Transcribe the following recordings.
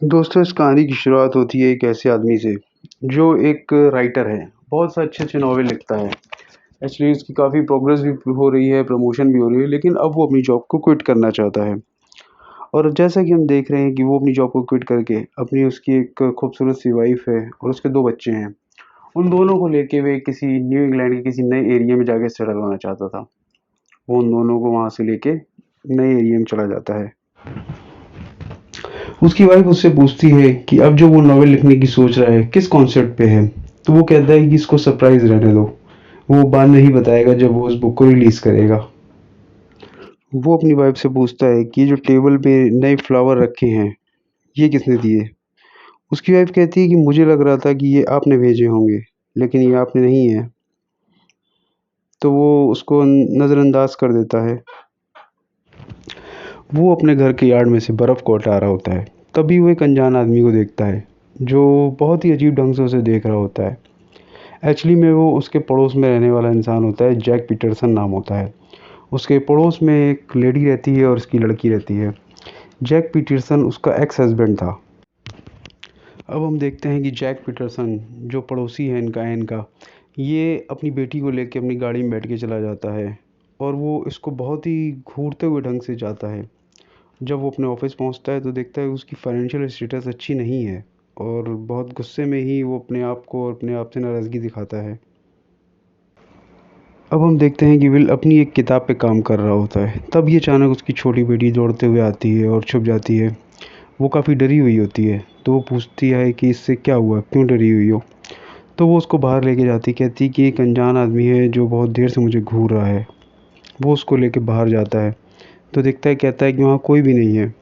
दोस्तों, इस कहानी की शुरुआत होती है एक ऐसे आदमी से जो एक राइटर है। बहुत से अच्छे-अच्छे नॉवेल लिखता है। एक्चुअली उसकी काफ़ी प्रोग्रेस भी हो रही है, प्रमोशन भी हो रही है, लेकिन अब वो अपनी जॉब को क्विट करना चाहता है। और जैसा कि हम देख रहे हैं कि वो अपनी जॉब को क्विट करके अपनी उसकी एक खूबसूरत सी वाइफ़ है और उसके 2 बच्चे हैं। उन दोनों को लेके वे किसी न्यू इंग्लैंड के किसी नए एरिया में जाके सेटल होना चाहता था। वो उन दोनों को वहाँ से लेके नए एरिया में चला जाता है। उसकी वाइफ उससे पूछती है कि अब जो वो नॉवेल लिखने की सोच रहा है किस कॉन्सेप्ट पे है। तो वो कहता है कि इसको सरप्राइज रहने दो, वो बाद में ही बताएगा जब वो उस बुक को रिलीज करेगा। वो अपनी वाइफ से पूछता है कि ये जो टेबल पे नए फ्लावर रखे हैं ये किसने दिए। उसकी वाइफ कहती है कि मुझे लग रहा था कि ये आपने भेजे होंगे, लेकिन ये आपने नहीं है। तो वो उसको नज़रअंदाज कर देता है। वो अपने घर के यार्ड में से बर्फ़ को हटा रहा होता है। तभी वो एक अनजान आदमी को देखता है जो बहुत ही अजीब ढंग से उसे देख रहा होता है। एक्चुअली में वो उसके पड़ोस में रहने वाला इंसान होता है, जैक पीटरसन नाम होता है। उसके पड़ोस में एक लेडी रहती है और उसकी लड़की रहती है। जैक पीटरसन उसका एक्स हस्बैंड था। अब हम देखते हैं कि जैक पीटरसन जो पड़ोसी है इनका, ये अपनी बेटी को लेके अपनी गाड़ी में बैठ के चला जाता है और वो इसको बहुत ही घूरते हुए ढंग से जाता है। जब वो अपने ऑफिस पहुंचता है तो देखता है उसकी फाइनेंशियल स्टेटस अच्छी नहीं है और बहुत गुस्से में ही वो अपने आप को और अपने आप से नाराज़गी दिखाता है। अब हम देखते हैं कि विल अपनी एक किताब पे काम कर रहा होता है। तब ये अचानक उसकी छोटी बेटी दौड़ते हुए आती है और छुप जाती है। वो काफ़ी डरी हुई होती है, तो वो पूछती है कि इससे क्या हुआ, क्यों डरी हुई हो। तो वो उसको बाहर लेके जाती, कहती कि एक अनजान आदमी है जो बहुत देर से मुझे घूर रहा है। वो उसको लेके बाहर जाता है तो देखता है, कहता है कि वहाँ कोई भी नहीं है।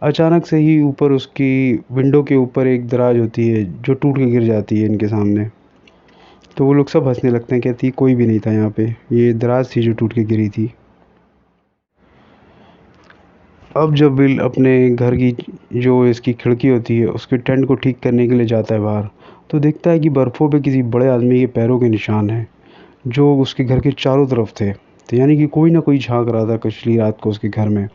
अचानक से ही ऊपर उसकी विंडो के ऊपर एक दराज होती है जो टूट के गिर जाती है इनके सामने। तो वो लोग सब हंसने लगते हैं, कहती कोई भी नहीं था यहाँ पे, ये दराज थी जो टूट के गिरी थी। अब जब विल अपने घर की जो इसकी खिड़की होती है उसके टेंट को ठीक करने के लिए जाता है बाहर, तो देखता है कि बर्फ़ों पे किसी बड़े आदमी के पैरों के निशान हैं जो उसके घर के चारों तरफ थे। तो यानी कि कोई ना कोई झांक रहा था पिछली रात को उसके घर में।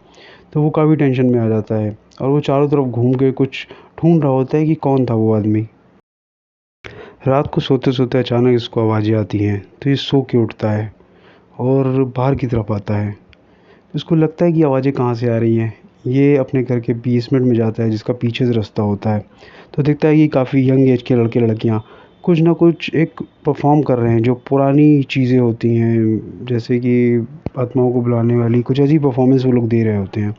तो वो काफ़ी टेंशन में आ जाता है और वो चारों तरफ घूम के कुछ ढूंढ रहा होता है कि कौन था वो आदमी। रात को सोते सोते अचानक इसको आवाज़ें आती हैं, तो ये सो के उठता है और बाहर की तरफ आता है। इसको लगता है कि आवाज़ें कहाँ से आ रही हैं। ये अपने घर के बेसमेंट में जाता है जिसका पीछे से रास्ता होता है। तो देखता है कि काफ़ी यंग एज के लड़के लड़कियाँ कुछ ना कुछ एक परफॉर्म कर रहे हैं जो पुरानी चीज़ें होती हैं, जैसे कि आत्माओं को बुलाने वाली कुछ ऐसी परफॉर्मेंस वो लोग दे रहे होते हैं।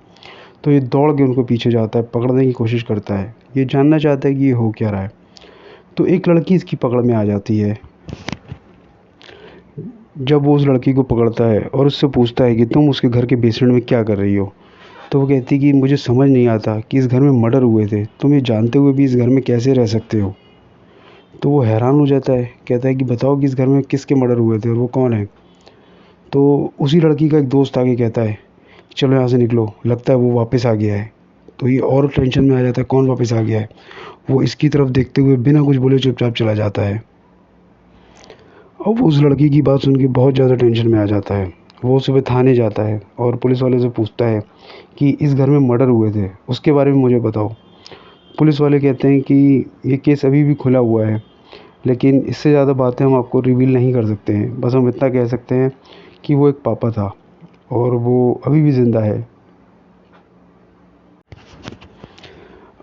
तो ये दौड़ के उनको पीछे जाता है, पकड़ने की कोशिश करता है, ये जानना चाहता है कि ये हो क्या रहा है। तो एक लड़की इसकी पकड़ में आ जाती है। जब वो उस लड़की को पकड़ता है और उससे पूछता है कि तुम उसके घर के बेसमेंट में क्या कर रही हो। तो वो कहती कि मुझे समझ नहीं आता कि इस घर में मर्डर हुए थे, तुम ये जानते हुए भी इस घर में कैसे रह सकते हो। तो वो हैरान हो जाता है, कहता है कि बताओ कि इस घर में किसके मर्डर हुए थे और वो कौन है। तो उसी लड़की का एक दोस्त आके कहता है चलो यहाँ से निकलो, लगता है वो वापस आ गया है। तो ये और टेंशन में आ जाता है, कौन वापस आ गया है। वो इसकी तरफ देखते हुए बिना कुछ बोले चुपचाप चला जाता है। अब वो उस लड़की की बात सुन के बहुत ज़्यादा टेंशन में आ जाता है। वो सुबह थाने जाता है और पुलिस वाले से पूछता है कि इस घर में मर्डर हुए थे, उसके बारे में मुझे बताओ। पुलिस वाले कहते हैं कि ये केस अभी भी खुला हुआ है, लेकिन इससे ज़्यादा बातें हम आपको रिवील नहीं कर सकते हैं। बस हम इतना कह सकते हैं कि वो एक पापा था और वो अभी भी ज़िंदा है।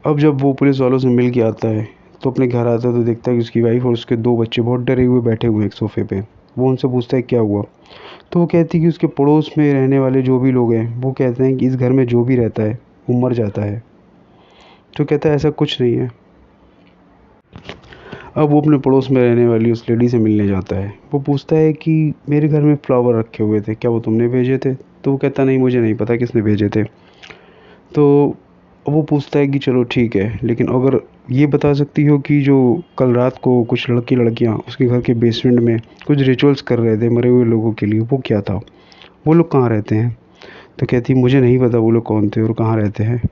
अब जब वो पुलिस वालों से मिल के आता है तो अपने घर आता है तो देखता है कि उसकी वाइफ और उसके 2 बच्चे बहुत डरे हुए बैठे हुए हैं एक सोफ़े पे। वो उनसे पूछता है क्या हुआ। तो वो कहती है कि उसके पड़ोस में रहने वाले जो भी लोग हैं वो कहते हैं कि इस घर में जो भी रहता है वो मर जाता है। तो कहता है ऐसा कुछ नहीं है। अब वो अपने पड़ोस में रहने वाली उस लेडी से मिलने जाता है। वो पूछता है कि मेरे घर में फ्लावर रखे हुए थे, क्या वो तुमने भेजे थे। तो वो कहता नहीं, मुझे नहीं पता किसने भेजे थे। तो वो पूछता है कि चलो ठीक है, लेकिन अगर ये बता सकती हो कि जो कल रात को कुछ लड़की लड़कियां उसके घर के बेसमेंट में कुछ रिचुअल्स कर रहे थे मरे हुए लोगों के लिए, वो क्या था, वो लोग कहाँ रहते हैं। तो कहती मुझे नहीं पता वो लोग कौन थे और कहाँ रहते हैं।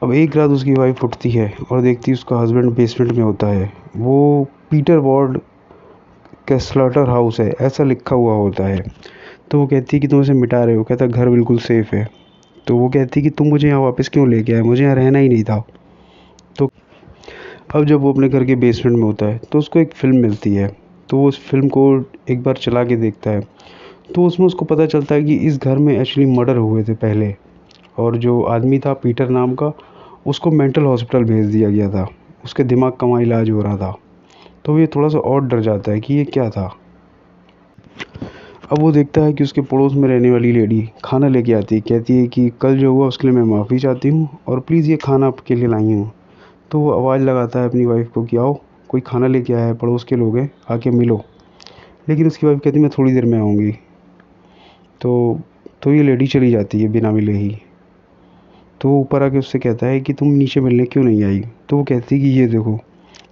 अब एक रात उसकी वाइफ उठती है और देखती है उसका हस्बैंड बेसमेंट में होता है। वो पीटर वार्ड का स्लॉटर हाउस है ऐसा लिखा हुआ होता है। तो वो कहती है कि तुम इसे मिटा रहे हो। कहता है घर बिल्कुल सेफ़ है। तो वो कहती कि तुम मुझे यहाँ वापस क्यों लेके आए, मुझे यहाँ रहना ही नहीं था। तो अब जब वो अपने घर के बेसमेंट में होता है तो उसको एक फ़िल्म मिलती है। तो वो उस फिल्म को एक बार चला के देखता है, तो उसमें उसको पता चलता है कि इस घर में एक्चुअली मर्डर हुए थे पहले, और जो आदमी था पीटर नाम का, उसको मेंटल हॉस्पिटल भेज दिया गया था। उसके दिमाग का वहाँ इलाज हो रहा था। तो ये थोड़ा सा और डर जाता है कि ये क्या था। अब वो देखता है कि उसके पड़ोस में रहने वाली लेडी खाना लेके आती है, कहती है कि कल जो हुआ उसके लिए मैं माफ़ी चाहती हूँ और प्लीज़ ये खाना आपके लिए लाई हूँ। तो वो आवाज़ लगाता है अपनी वाइफ को कि आओ, कोई खाना लेके आया है, पड़ोस के लोग हैं, आके मिलो। लेकिन उसकी वाइफ कहती है मैं थोड़ी देर में आऊँगी। तो ये लेडी चली जाती है बिना मिले ही। तो वो ऊपर आके उससे कहता है कि तुम नीचे मिलने क्यों नहीं आई। तो वो कहती है कि ये देखो,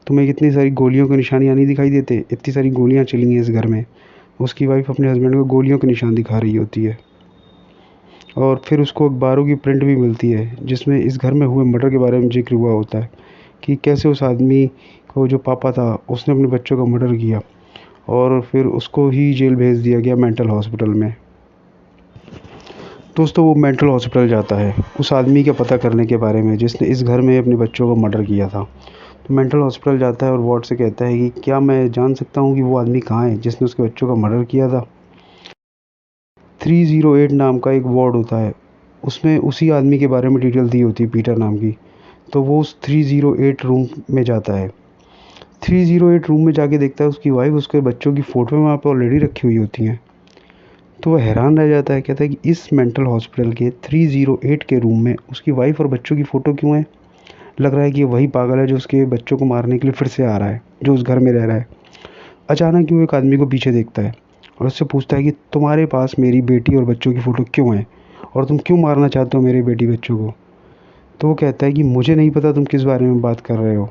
तुम्हें कितनी सारी गोलियों के निशानियाँ नहीं दिखाई देते, इतनी सारी गोलियाँ चली हैं इस घर में। उसकी वाइफ अपने हस्बैंड को गोलियों के निशान दिखा रही होती है। और फिर उसको अखबारों की प्रिंट भी मिलती है जिसमें इस घर में हुए मर्डर के बारे में जिक्र हुआ होता है कि कैसे उस आदमी को, जो पापा था, उसने अपने बच्चों का मर्डर किया और फिर उसको ही जेल भेज दिया गया मेंटल हॉस्पिटल में। दोस्तों वो मेंटल हॉस्पिटल जाता है उस आदमी का पता करने के बारे में जिसने इस घर में अपने बच्चों का मर्डर किया था। तो मेंटल हॉस्पिटल जाता है और वार्ड से कहता है कि क्या मैं जान सकता हूँ कि वो आदमी कहाँ है जिसने उसके बच्चों का मर्डर किया था। 308 नाम का एक वार्ड होता है, उसमें उसी आदमी के बारे में डिटेल दी होती है, पीटर नाम की। तो वो उस 308 रूम में जाता है। 308 रूम में जाके देखता है उसकी वाइफ उसके बच्चों की फ़ोटो वहाँ पर ऑलरेडी रखी हुई होती हैं। तो वह हैरान रह जाता है, कहता है कि इस मेंटल हॉस्पिटल के 308 के रूम में उसकी वाइफ और बच्चों की फ़ोटो क्यों है। लग रहा है कि वही पागल है जो उसके बच्चों को मारने के लिए फिर से आ रहा है, जो उस घर में रह रहा है। अचानक ही वो एक आदमी को पीछे देखता है और उससे पूछता है कि तुम्हारे पास मेरी बेटी और बच्चों की फ़ोटो क्यों है और तुम क्यों मारना चाहते हो मेरी बेटी बच्चों को। तो वो कहता है कि मुझे नहीं पता तुम किस बारे में बात कर रहे हो,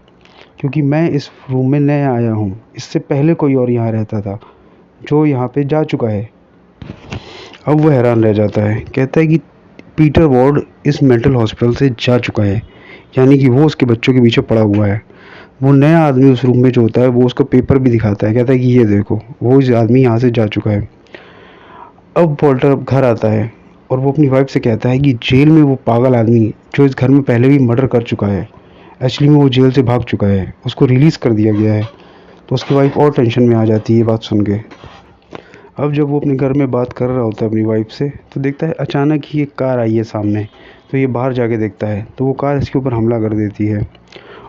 क्योंकि मैं इस रूम में नया आया हूँ, इससे पहले कोई और यहाँ रहता था जो यहाँ पे जा चुका है। अब वो हैरान रह जाता है, कहता है कि पीटर वार्ड इस मेंटल हॉस्पिटल से जा चुका है, यानी कि वो उसके बच्चों के पीछे पड़ा हुआ है। वो नया आदमी उस रूम में जो होता है वो उसको पेपर भी दिखाता है, कहता है कि ये देखो वो इस आदमी यहाँ से जा चुका है। अब वॉल्टर अब घर आता है और वो अपनी वाइफ से कहता है कि जेल में वो पागल आदमी जो इस घर में पहले भी मर्डर कर चुका है, एक्चुअली में वो जेल से भाग चुका है, उसको रिलीज़ कर दिया गया है। तो उसकी वाइफ और टेंशन में आ जाती है ये बात सुन के। अब जब वो अपने घर में बात कर रहा होता है अपनी वाइफ से, तो देखता है अचानक ही एक कार आई है सामने। तो ये बाहर जाके देखता है तो वो कार इसके ऊपर हमला कर देती है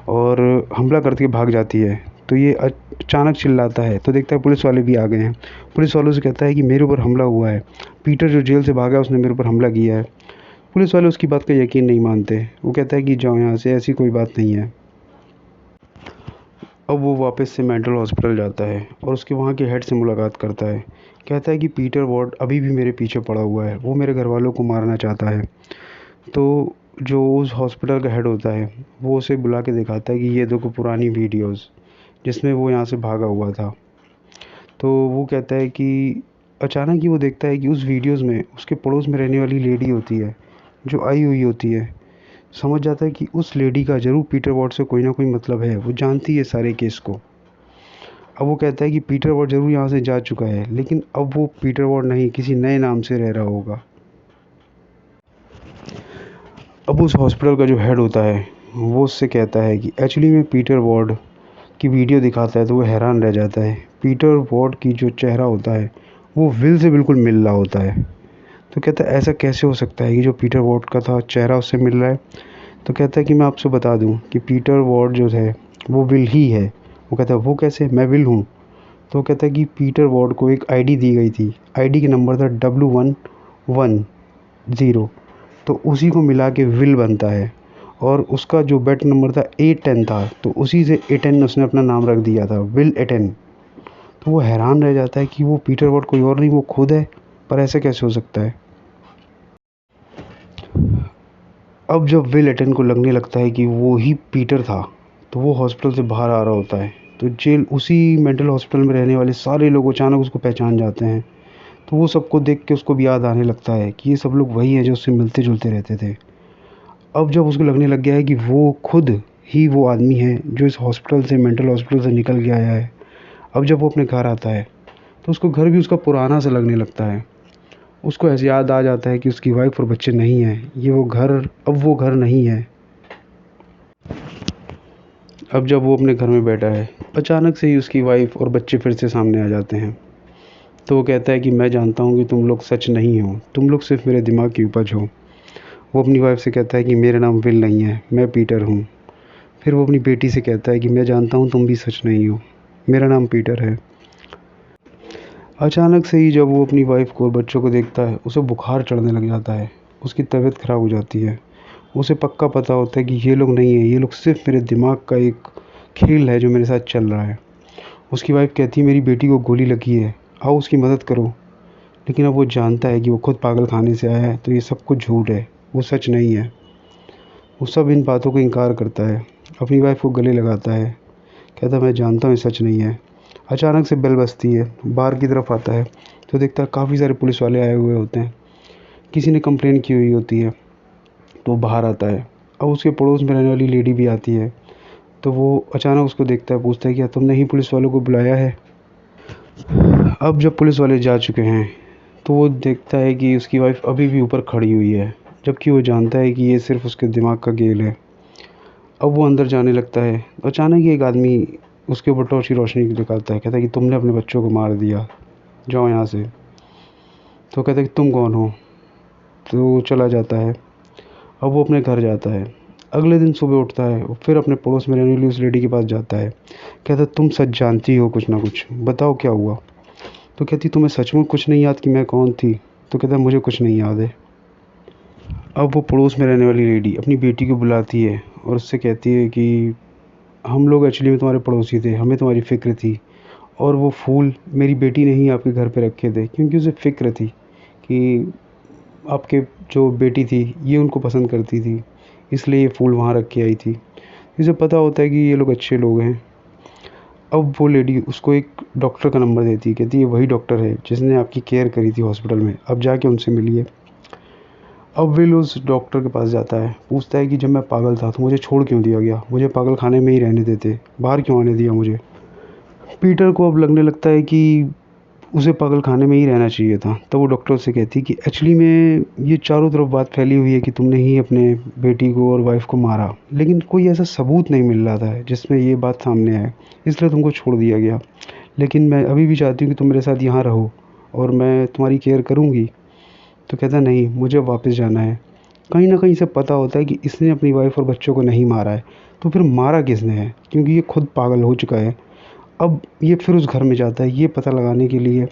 और हमला करके भाग जाती है। तो ये अचानक चिल्लाता है तो देखता है पुलिस वाले भी आ गए हैं। पुलिस वालों से कहता है कि मेरे ऊपर हमला हुआ है, पीटर जो जेल से भागा है उसने मेरे ऊपर हमला किया है। पुलिस वाले उसकी बात का यकीन नहीं मानते, वो कहता है कि जाओ यहाँ से, ऐसी कोई बात नहीं है। अब वो वापस से मेंटल हॉस्पिटल जाता है और उसके वहाँ के हेड से मुलाकात करता है। कहता है कि पीटर वार्ड अभी भी मेरे पीछे पड़ा हुआ है, वो मेरे घर वालों को मारना चाहता है। तो जो उस हॉस्पिटल का हेड होता है वो उसे बुला के दिखाता है कि ये देखो पुरानी वीडियोस जिसमें वो यहाँ से भागा हुआ था। तो वो कहता है कि अचानक ही वो देखता है कि उस वीडियोस में उसके पड़ोस में रहने वाली लेडी होती है जो आई हुई होती है। समझ जाता है कि उस लेडी का ज़रूर पीटर वॉर्ड से कोई ना कोई मतलब है, वो जानती है सारे केस को। अब वो कहता है कि पीटर वॉर्ड ज़रूर यहाँ से जा चुका है, लेकिन अब वो पीटर वॉर्ड नहीं, किसी नए नाम से रह रहा होगा। अब उस हॉस्पिटल का जो हेड होता है वो उससे कहता है कि एक्चुअली में पीटर वॉर्ड की वीडियो दिखाता है। तो वो हैरान रह जाता है, पीटर वॉर्ड की जो चेहरा होता है वो विल से बिल्कुल मिल रहा होता है। तो कहता है ऐसा कैसे हो सकता है कि जो पीटर वॉर्ड का था चेहरा उससे मिल रहा है। तो कहता है कि मैं आपसे बता दूं कि पीटर वॉर्ड जो है वो विल ही है। वो कहता है वो कैसे, मैं विल हूँ। तो वो कहता है कि पीटर वॉर्ड को एक आईडी दी गई थी, आईडी के नंबर था W110, तो उसी को मिला के विल बनता है। और उसका जो बेड नंबर था A10 था, तो उसी से A10 उसने अपना नाम रख दिया था, विल A10। तो वो हैरान रह जाता है कि वो पीटर वॉर्ड कोई और नहीं, वो खुद है, पर ऐसे कैसे हो सकता है। अब जब विल एटन को लगने लगता है कि वो ही पीटर था, तो वो हॉस्पिटल से बाहर आ रहा होता है। तो जेल उसी मेंटल हॉस्पिटल में रहने वाले सारे लोग अचानक उसको पहचान जाते हैं। तो वो सबको देख के उसको भी याद आने लगता है कि ये सब लोग वही हैं जो उससे मिलते जुलते रहते थे। अब जब उसको लगने लग गया है कि वो खुद ही वो आदमी है जो इस हॉस्पिटल से, मेंटल हॉस्पिटल से निकल के आया है। अब जब वो अपने घर आता है तो उसको घर भी उसका पुराना सा लगने लगता है। उसको ऐसे याद आ जाता है कि उसकी वाइफ और बच्चे नहीं हैं, ये वो घर अब वो घर नहीं है। अब जब वो अपने घर में बैठा है, अचानक से ही उसकी वाइफ और बच्चे फिर से सामने आ जाते हैं। तो वो कहता है कि मैं जानता हूँ कि तुम लोग सच नहीं हो, तुम लोग सिर्फ मेरे दिमाग की उपज हो। वो अपनी वाइफ से कहता है कि मेरा नाम विल नहीं है, मैं पीटर हूँ। फिर वो अपनी बेटी से कहता है कि मैं जानता हूँ तुम भी सच नहीं हो, मेरा नाम पीटर है। अचानक से ही जब वो अपनी वाइफ को और बच्चों को देखता है, उसे बुखार चढ़ने लग जाता है, उसकी तबीयत ख़राब हो जाती है। उसे पक्का पता होता है कि ये लोग नहीं हैं, ये लोग सिर्फ मेरे दिमाग का एक खेल है जो मेरे साथ चल रहा है। उसकी वाइफ कहती है मेरी बेटी को गोली लगी है, आओ उसकी मदद करो। लेकिन अब वो जानता है कि वो खुद पागल खाने से आया है, तो ये सब कुछ झूठ है, वो सच नहीं है। वो सब इन बातों को इनकार करता है, अपनी वाइफ को गले लगाता है, कहता है मैं जानता हूँ ये सच नहीं है। अचानक से बेल बजती है, बाहर की तरफ आता है तो देखता है काफ़ी सारे पुलिस वाले आए हुए होते हैं। किसी ने कंप्लेन की हुई होती है, तो वो बाहर आता है। अब उसके पड़ोस में रहने वाली लेडी भी आती है, तो वो अचानक उसको देखता है, पूछता है क्या तुमने ही पुलिस वालों को बुलाया है। अब जब पुलिस वाले जा चुके हैं, तो वो देखता है कि उसकी वाइफ अभी भी ऊपर खड़ी हुई है, जबकि वो जानता है कि ये सिर्फ उसके दिमाग का खेल है। अब वो अंदर जाने लगता है, अचानक ही एक आदमी उसके ऊपर टॉर्च की रोशनी निकालता है, कहता है कि तुमने अपने बच्चों को मार दिया, जाओ यहाँ से। तो कहता है कि तुम कौन हो। तो वो चला जाता है। अब वो अपने घर जाता है। अगले दिन सुबह उठता है, वो फिर अपने पड़ोस में रहने वाली उस लेडी के पास जाता है, कहता है तुम सच जानती हो कुछ ना कुछ, बताओ क्या हुआ। तो कहती तुम्हें सचमुच कुछ नहीं याद कि मैं कौन थी। तो कहता है मुझे कुछ नहीं याद है। अब वो पड़ोस में रहने वाली लेडी अपनी बेटी को बुलाती है और उससे कहती है कि हम लोग एक्चुअली में तुम्हारे पड़ोसी थे, हमें तुम्हारी फ़िक्र थी, और वो फूल मेरी बेटी ने ही आपके घर पे रखे थे, क्योंकि उसे फ़िक्र थी कि आपके जो बेटी थी ये उनको पसंद करती थी, इसलिए ये फूल वहाँ रख के आई थी। इसे पता होता है कि ये लोग अच्छे लोग हैं। अब वो लेडी उसको एक डॉक्टर का नंबर देती है, कहती है वही डॉक्टर है जिसने आपकी केयर करी थी हॉस्पिटल में, अब जाके उनसे मिलिए। अब विल उस डॉक्टर के पास जाता है, पूछता है कि जब मैं पागल था तो मुझे छोड़ क्यों दिया गया, मुझे पागल खाने में ही रहने देते, बाहर क्यों आने दिया मुझे। पीटर को अब लगने लगता है कि उसे पागल खाने में ही रहना चाहिए था। तब वो डॉक्टर से कहती है कि एक्चुअली में ये चारों तरफ बात फैली हुई है कि तुमने ही अपने बेटी को और वाइफ को मारा, लेकिन कोई ऐसा सबूत नहीं मिल रहा था जिसमें ये बात सामने आए, इसलिए तुमको छोड़ दिया गया। लेकिन मैं अभी भी चाहती हूँ कि तुम मेरे साथ यहाँ रहो और मैं तुम्हारी केयर करूँगी। तो कहता नहीं, मुझे वापस जाना है। कहीं ना कहीं से पता होता है कि इसने अपनी वाइफ और बच्चों को नहीं मारा है, तो फिर मारा किसने है, क्योंकि ये खुद पागल हो चुका है। अब ये फिर उस घर में जाता है ये पता लगाने के लिए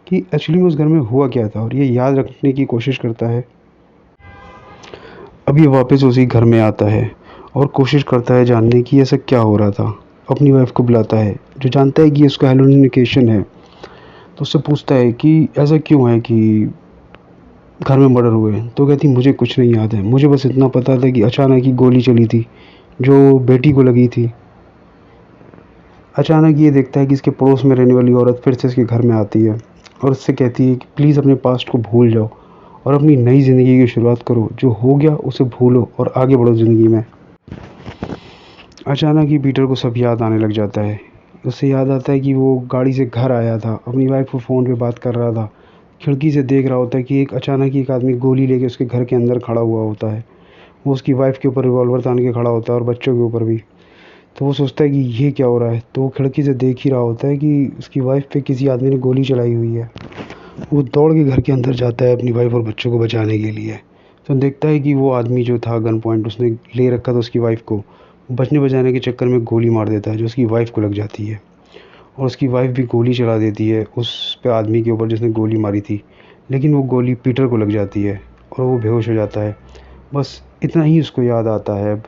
कि एक्चुअली में उस घर में हुआ क्या था, और ये याद रखने की कोशिश करता है। अब ये वापस उसी घर में आता है और कोशिश करता है जानने की ऐसा क्या हो रहा था। अपनी वाइफ को बुलाता है, जो जानता है कि इसका हेलुसिनेशन है, तो उससे पूछता है कि ऐसा क्यों है कि घर में मर्डर हुए। तो कहती मुझे कुछ नहीं याद है, मुझे बस इतना पता था कि अचानक ही गोली चली थी जो बेटी को लगी थी। अचानक ये देखता है कि इसके पड़ोस में रहने वाली औरत फिर से इसके घर में आती है और उससे कहती है कि प्लीज़ अपने पास्ट को भूल जाओ और अपनी नई ज़िंदगी की शुरुआत करो, जो हो गया उसे भूलो और आगे बढ़ो ज़िंदगी में। अचानक ही पीटर को सब याद आने लग जाता है। उसे याद आता है कि वो गाड़ी से घर आया था, अपनी वाइफ को फ़ोन पे बात कर रहा था, खिड़की से देख रहा होता है कि एक अचानक ही एक आदमी गोली लेके उसके घर के अंदर खड़ा हुआ होता है। वो उसकी वाइफ के ऊपर रिवॉल्वर तान के खड़ा होता है और बच्चों के ऊपर भी। तो वो सोचता है कि ये क्या हो रहा है, तो वो खिड़की से देख ही रहा होता है कि उसकी वाइफ पे किसी आदमी ने गोली चलाई हुई है। वो दौड़ के घर के अंदर जाता है अपनी वाइफ और बच्चों को बचाने के लिए। तो देखता है कि वो आदमी जो था गन पॉइंट उसने ले रखा था उसकी वाइफ को, बचने बचाने के चक्कर में गोली मार देता है जो उसकी वाइफ को लग जाती है, और उसकी वाइफ भी गोली चला देती है उस पे आदमी के ऊपर जिसने गोली मारी थी, लेकिन वो गोली पीटर को लग जाती है और वो बेहोश हो जाता है। बस इतना ही उसको याद आता है। अब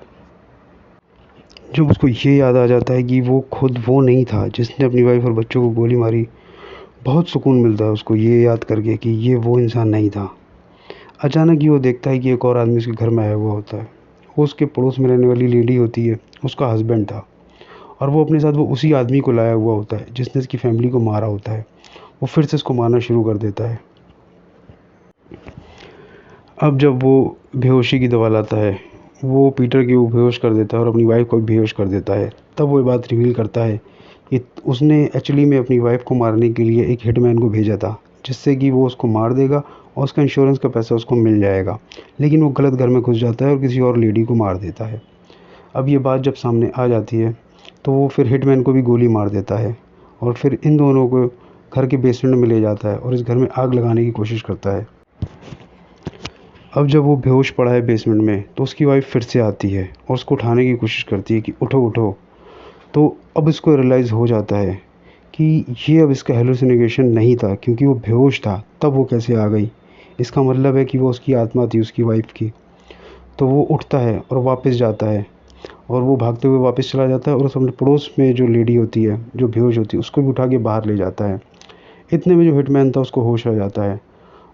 जब उसको ये याद आ जाता है कि वो खुद वो नहीं था जिसने अपनी वाइफ और बच्चों को गोली मारी, बहुत सुकून मिलता है उसको ये याद करके कि ये वो इंसान नहीं था। अचानक ही वो देखता है कि एक और आदमी उसके घर में आया हुआ होता है। वो उसके पड़ोस में रहने वाली लेडी होती है, उसका हस्बैंड था, और वो अपने साथ वो उसी आदमी को लाया हुआ होता है जिसने इसकी फैमिली को मारा होता है। वो फिर से इसको मारना शुरू कर देता है। अब जब वो बेहोशी की दवा लाता है, वो पीटर को बेहोश कर देता है और अपनी वाइफ को भी बेहोश कर देता है। तब वो ये बात रिवील करता है कि उसने एक्चुअली में अपनी वाइफ को मारने के लिए एक हिटमैन को भेजा था, जिससे कि वो उसको मार देगा और उसका इंश्योरेंस का पैसा उसको मिल जाएगा। लेकिन वो गलत घर में घुस जाता है और किसी और लेडी को मार देता है। अब ये बात जब सामने आ जाती है तो वो फिर हिटमैन को भी गोली मार देता है और फिर इन दोनों को घर के बेसमेंट में ले जाता है और इस घर में आग लगाने की कोशिश करता है। अब जब वो बेहोश पड़ा है बेसमेंट में तो उसकी वाइफ फिर से आती है और उसको उठाने की कोशिश करती है कि उठो उठो। तो अब इसको रियलाइज़ हो जाता है कि ये अब इसका हेलुसिनेशन नहीं था, क्योंकि वो बेहोश था तब वो कैसे आ गई। इसका मतलब है कि वो उसकी आत्मा थी, उसकी वाइफ की। तो वो उठता है और वापस जाता है और वो भागते हुए वापस चला जाता है और उस अपने पड़ोस में जो लेडी होती है जो बेहोश होती है उसको भी उठा के बाहर ले जाता है। इतने में जो हिटमैन था उसको होश आ जाता है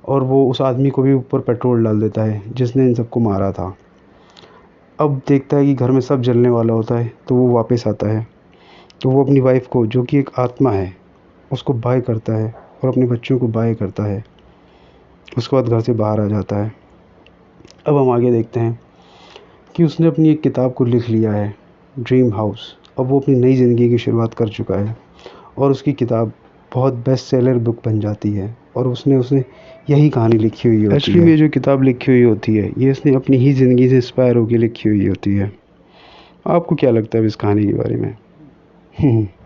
और वो उस आदमी को भी ऊपर पेट्रोल डाल देता है जिसने इन सबको मारा था। अब देखता है कि घर में सब जलने वाला होता है तो वो वापस आता है। तो वो अपनी वाइफ को, जो कि एक आत्मा है, उसको बाय करता है और अपने बच्चों को बाय करता है। उसके बाद घर से बाहर आ जाता है। अब हम आगे देखते हैं कि उसने अपनी एक किताब को लिख लिया है, ड्रीम हाउस। अब वो अपनी नई ज़िंदगी की शुरुआत कर चुका है और उसकी किताब बहुत बेस्ट सेलर बुक बन जाती है और उसने यही कहानी लिखी हुई होती है। एक्चुअली में जो किताब लिखी हुई होती है ये इसने अपनी ही ज़िंदगी से इंस्पायर होकर लिखी हुई होती है। आपको क्या लगता है इस कहानी के बारे में?